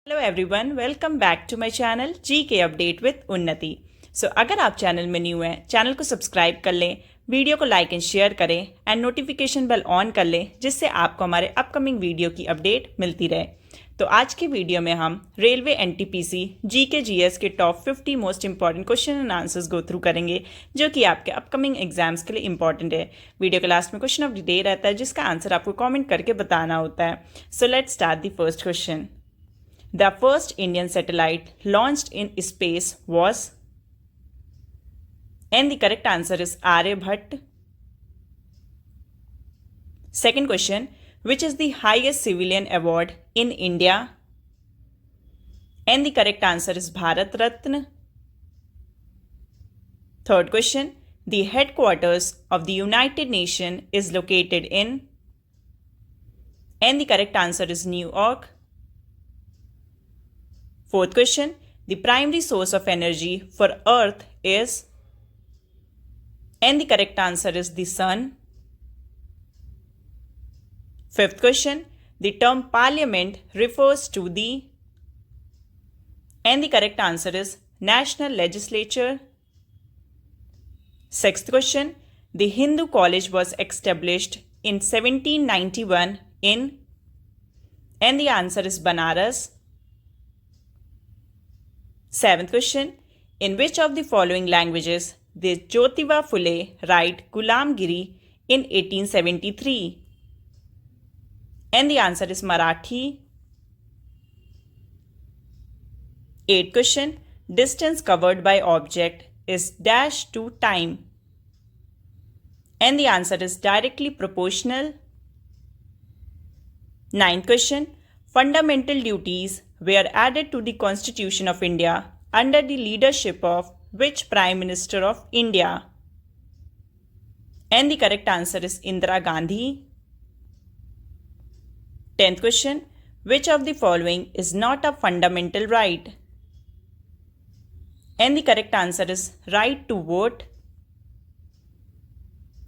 Hello everyone, welcome back to my channel GK update with Unnati. अगर आप channel में new हैं, चैनल को सब्सक्राइब कर लें, वीडियो को लाइक एंड शेयर करें एंड नोटिफिकेशन बेल ऑन कर लें, जिससे आपको हमारे अपकमिंग वीडियो की अपडेट मिलती रहे। तो आज की वीडियो में हम रेलवे एनटीपीसी जीके जीएस के top 50 most important question and answers go through करेंगे, जो कि आपके अपकमिंग एग्जाम्स के लिए इंपॉर्टेंट है। वीडियो के लास्ट में क्वेश्चन ऑफ द डे रहता है, जिसका आंसर आपको कॉमेंट करके बताना होता है। So let's start the first question. The first Indian satellite launched in space was, and the correct answer is Aryabhat. Second question, which is the highest civilian award in India? And the correct answer is Bharat Ratna. Third question, the headquarters of the United Nations is located in, and the correct answer is New York. Fourth question, the primary source of energy for Earth is, and the correct answer is the sun. Fifth question, the term parliament refers to the, and the correct answer is national legislature. Sixth question, the Hindu college was established in 1791 in, and the answer is Banaras. Seventh question, in which of the following languages did Jyotiba Phule write Gulamgiri in 1873? And the answer is Marathi. Eighth question, distance covered by object is dash to time. And the answer is directly proportional. Ninth question, fundamental duties were added to the Constitution of India under the leadership of which Prime Minister of India? And the correct answer is Indira Gandhi. 10th question, which of the following is not a fundamental right? And the correct answer is right to vote.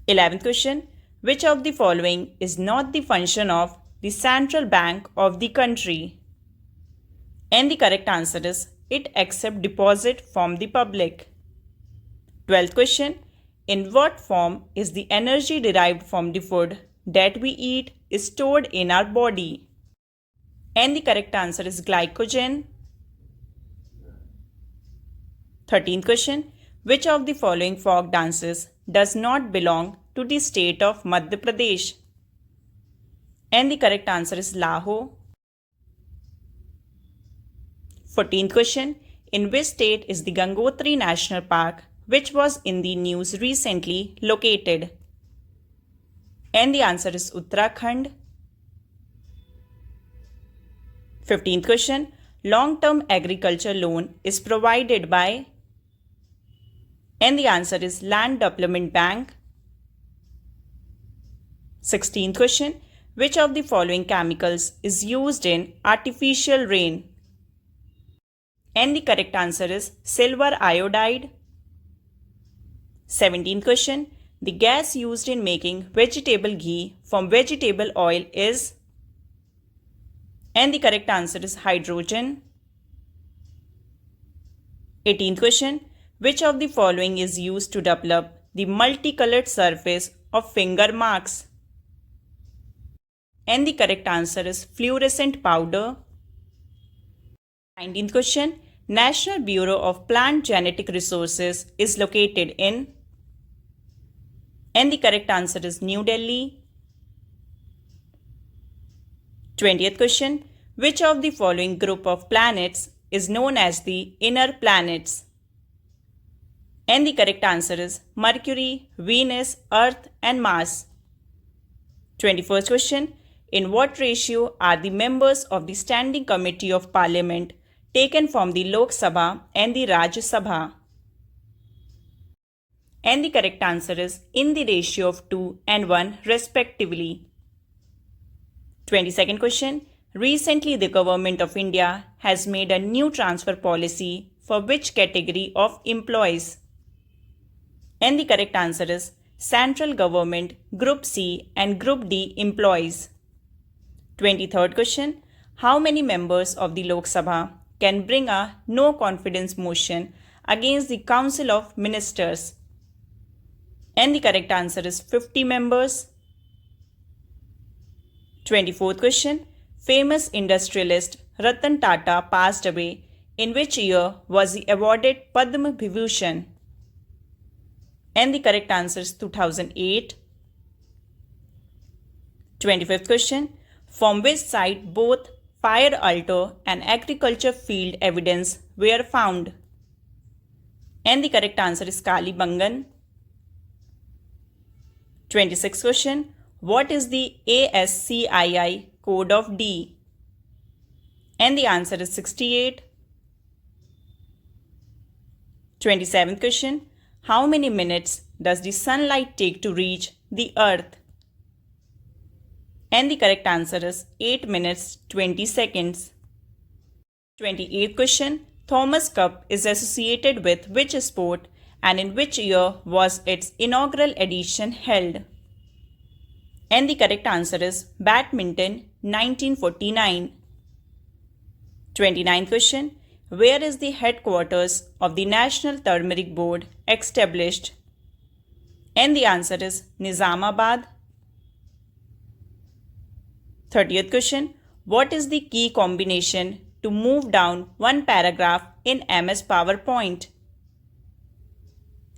11th question, which of the following is not the function of the central bank of the country? And the correct answer is it accepts deposit from the public. 12th question, in what form is the energy derived from the food that we eat is stored in our body? And the correct answer is glycogen. 13th question, which of the following folk dances does not belong to the state of Madhya Pradesh? And the correct answer is Laho. 14th question, in which state is the Gangotri National Park, which was in the news recently, located? And the answer is Uttarakhand. 15th question, long-term agriculture loan is provided by? And the answer is Land Development Bank. 16th question, which of the following chemicals is used in artificial rain? And the correct answer is silver iodide. 17th question, the gas used in making vegetable ghee from vegetable oil is? And the correct answer is hydrogen. 18th question, which of the following is used to develop the multicolored surface of finger marks? And the correct answer is fluorescent powder. 19th question, National Bureau of Plant Genetic Resources is located in? And the correct answer is New Delhi. 20th question, which of the following group of planets is known as the inner planets? And the correct answer is Mercury, Venus, Earth and Mars. 21st question, in what ratio are the members of the Standing Committee of Parliament taken from the Lok Sabha and the Rajya Sabha? And the correct answer is in the ratio of 2 and 1 respectively. 22nd question, recently the Government of India has made a new transfer policy for which category of employees? And the correct answer is Central Government, Group C and Group D employees. 23rd question, How many members of the Lok Sabha can bring a no confidence motion against the Council of Ministers? And the correct answer is 50 members. 24th question. Famous industrialist Ratan Tata passed away. In which year was he awarded Padma Vibhushan? And the correct answer is 2008. 25th question. From which site both fire altar and agriculture field evidence were found? And the correct answer is Kalibangan. 26th question. What is the ASCII code of D? And the answer is 68. 27th question. How many minutes does the sunlight take to reach the earth? And the correct answer is 8 minutes 20 seconds. 28th question. Thomas Cup is associated with which sport and in which year was its inaugural edition held? And the correct answer is badminton, 1949. 29th question. Where is the headquarters of the National Turmeric Board established? And the answer is Nizamabad. 30th question. What is the key combination to move down one paragraph in MS PowerPoint?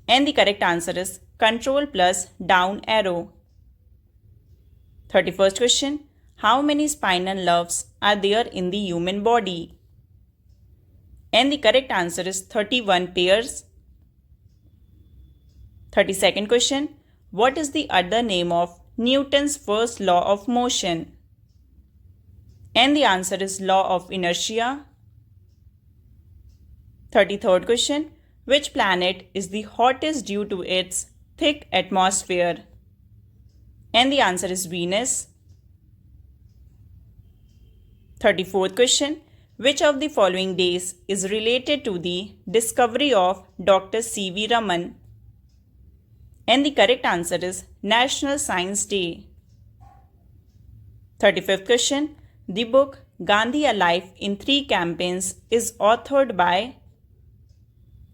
And the correct answer is Control plus down arrow. 31st question. How many spinal nerves are there in the human body? And the correct answer is 31 pairs. 32nd question. What is the other name of Newton's first law of motion? And the answer is law of inertia. 33rd question. Which planet is the hottest due to its thick atmosphere? And the answer is Venus. 34th question. Which of the following days is related to the discovery of Dr. C.V. Raman? And the correct answer is National Science Day. 35th question. The book Gandhi Alive in 3 Campaigns is authored by?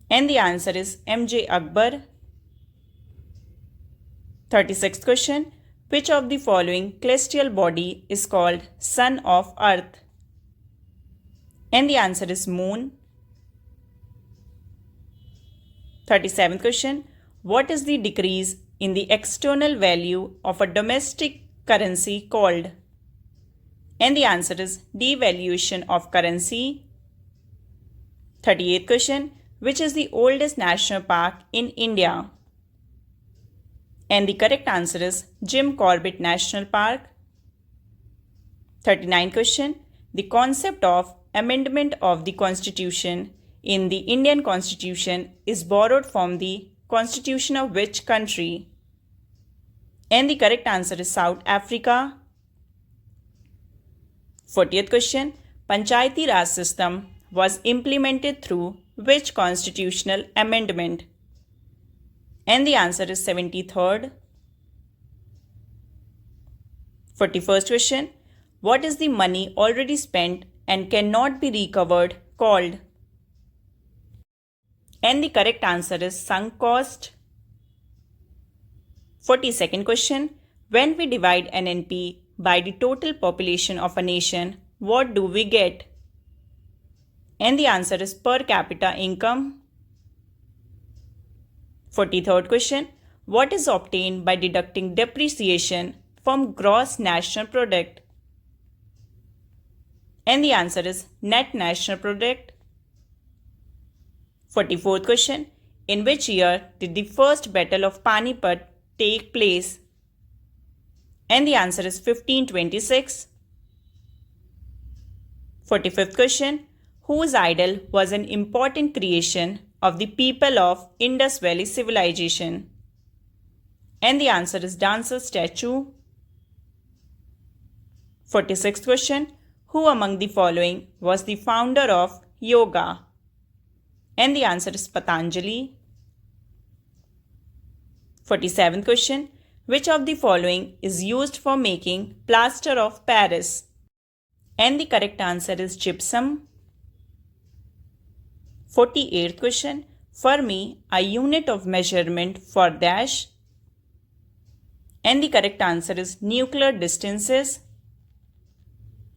And the answer is M.J. Akbar. 36th question. Which of the following celestial body is called Son of Earth? And the answer is Moon. 37th question. What is the decrease in the external value of a domestic currency called? And the answer is devaluation of currency. 38th question. Which is the oldest national park in India? And the correct answer is Jim Corbett National Park. 39th question. The concept of amendment of the Constitution in the Indian Constitution is borrowed from the Constitution of which country? And the correct answer is South Africa. 40th question. Panchayati Raj system was implemented through which constitutional amendment? And the answer is 73rd. 41st question. What is the money already spent and cannot be recovered called? And the correct answer is sunk cost. 42nd question. When we divide NNP by the total population of a nation, what do we get? And the answer is per capita income. 43rd question. What is obtained by deducting depreciation from gross national product? And the answer is net national product. 44th question. In which year did the first battle of Panipat take place? And the answer is 1526. 45th question. Whose idol was an important creation of the people of Indus Valley civilization? And the answer is dancer statue. 46th question. Who among the following was the founder of yoga? And the answer is Patanjali. 47th question. Which of the following is used for making plaster of Paris? And the correct answer is gypsum. 48th question. Fermi, a unit of measurement for dash. And the correct answer is nuclear distances.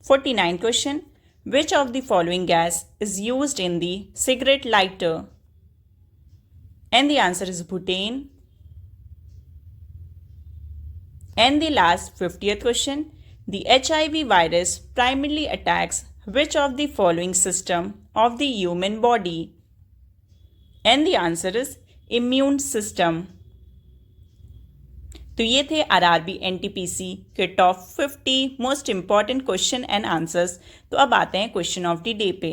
49th question. Which of the following gas is used in the cigarette lighter? And the answer is butane. And the last 50th question. The HIV virus primarily attacks which of the following system of the human body? And the answer is immune system. तो ये थे RRB NTPC के top 50 most important question and answers. तो अब आते हैं question of the day पे।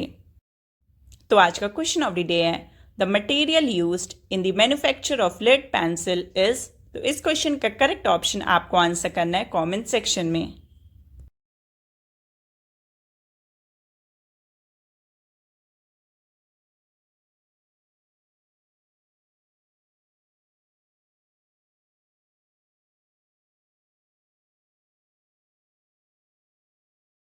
तो आज का क्वेश्चन ऑफ द डे है the material used in the manufacture of lead pencil is. तो इस क्वेश्चन का करेक्ट ऑप्शन आपको आंसर करना है कमेंट सेक्शन में।